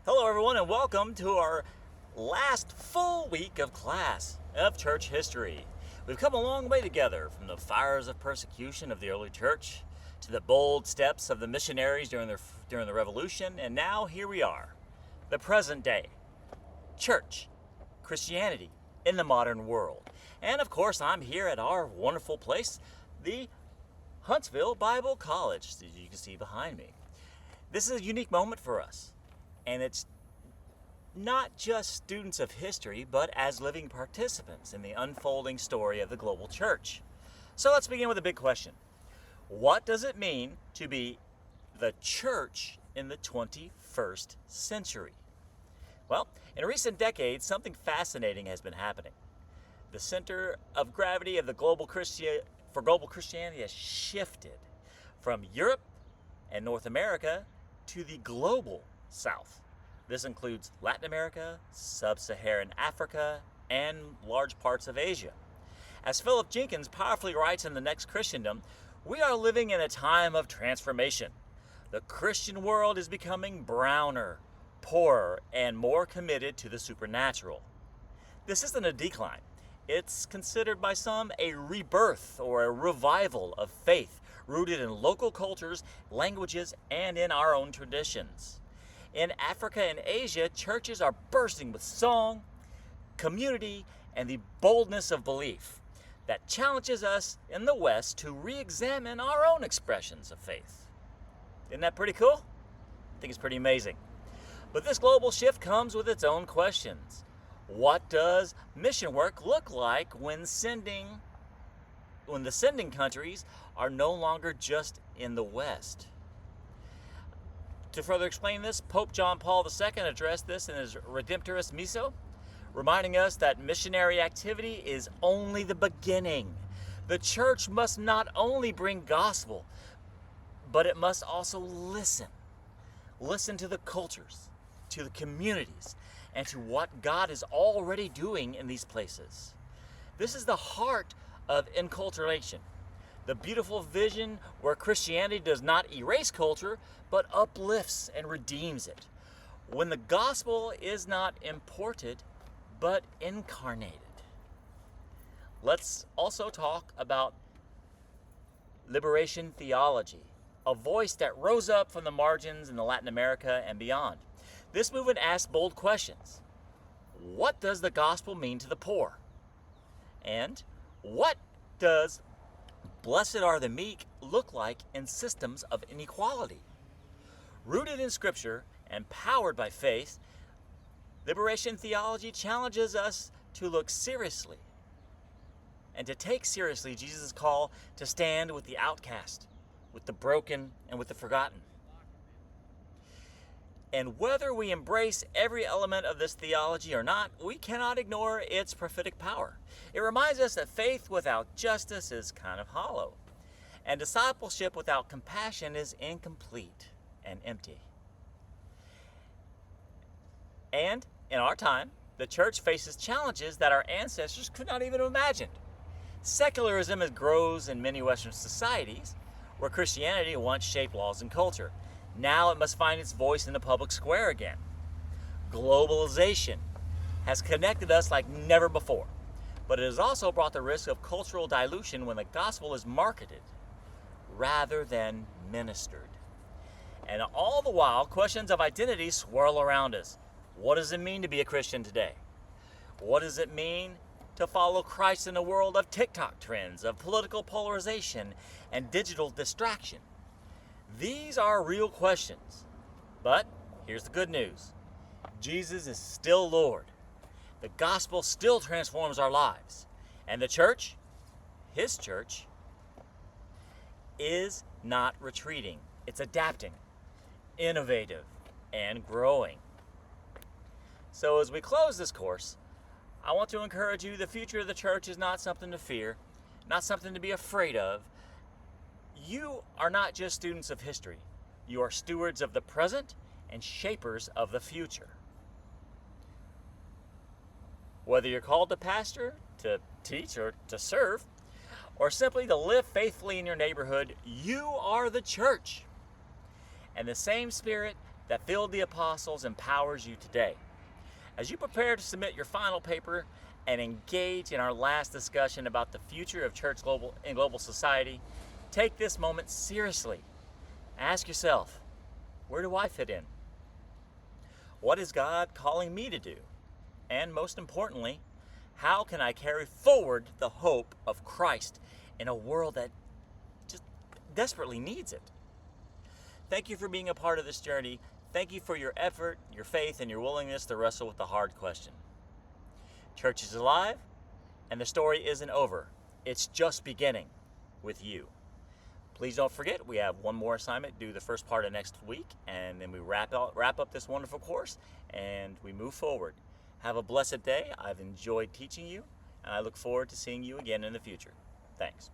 Hello everyone and welcome to our last full week of class of church history. We've come a long way together, from the fires of persecution of the early church to the bold steps of the missionaries during the revolution, and now here we are, the present day. Church, Christianity in the modern world. And of course I'm here at our wonderful place, the Huntsville Bible College, as you can see behind me. This is a unique moment for us. And it's not just students of history, but as living participants in the unfolding story of the global church. So let's begin with a big question. What does it mean to be the church in the 21st century? Well, in recent decades, something fascinating has been happening. The center of gravity of the global Christianity has shifted from Europe and North America to the global South. This includes Latin America, Sub-Saharan Africa, and large parts of Asia. As Philip Jenkins powerfully writes in The Next Christendom, we are living in a time of transformation. The Christian world is becoming browner, poorer, and more committed to the supernatural. This isn't a decline. It's considered by some a rebirth or a revival of faith rooted in local cultures, languages, and in our own traditions. In Africa and Asia, churches are bursting with song, community, and the boldness of belief that challenges us in the West to re-examine our own expressions of faith. Isn't that pretty cool? I think it's pretty amazing. But this global shift comes with its own questions. What does mission work look like when the sending countries are no longer just in the West? To further explain this, Pope John Paul II addressed this in his Redemptoris Missio, reminding us that missionary activity is only the beginning. The church must not only bring gospel, but it must also listen. Listen to the cultures, to the communities, and to what God is already doing in these places. This is the heart of enculturation, the beautiful vision where Christianity does not erase culture, but uplifts and redeems it. When the gospel is not imported, but incarnated. Let's also talk about liberation theology, a voice that rose up from the margins in Latin America and beyond. This movement asks bold questions. What does the gospel mean to the poor? And what does blessed are the meek look like in systems of inequality? Rooted in Scripture and powered by faith, liberation theology challenges us to look seriously and to take seriously Jesus' call to stand with the outcast, with the broken, and with the forgotten. And whether we embrace every element of this theology or not, we cannot ignore its prophetic power. It reminds us that faith without justice is kind of hollow, and discipleship without compassion is incomplete and empty. And in our time, the church faces challenges that our ancestors could not even have imagined. Secularism grows in many Western societies, where Christianity once shaped laws and culture. Now it must find its voice in the public square again. Globalization has connected us like never before, but it has also brought the risk of cultural dilution when the gospel is marketed rather than ministered. And all the while, questions of identity swirl around us. What does it mean to be a Christian today? What does it mean to follow Christ in a world of TikTok trends, of political polarization, and digital distraction? These are real questions. But here's the good news. Jesus is still Lord. The gospel still transforms our lives. And the church, His church, is not retreating. It's adapting, innovative, and growing. So as we close this course, I want to encourage you, the future of the church is not something to fear, not something to be afraid of. You are not just students of history. You are stewards of the present and shapers of the future. Whether you're called to pastor, to teach, or to serve, or simply to live faithfully in your neighborhood, you are the church. And the same Spirit that filled the apostles empowers you today. As you prepare to submit your final paper and engage in our last discussion about the future of church in global society, take this moment seriously. Ask yourself, where do I fit in? What is God calling me to do? And most importantly, how can I carry forward the hope of Christ in a world that just desperately needs it? Thank you for being a part of this journey. Thank you for your effort, your faith, and your willingness to wrestle with the hard question. Church is alive, and the story isn't over. It's just beginning with you. Please don't forget, we have one more assignment due the first part of next week, and then we wrap up this wonderful course, and we move forward. Have a blessed day. I've enjoyed teaching you, and I look forward to seeing you again in the future. Thanks.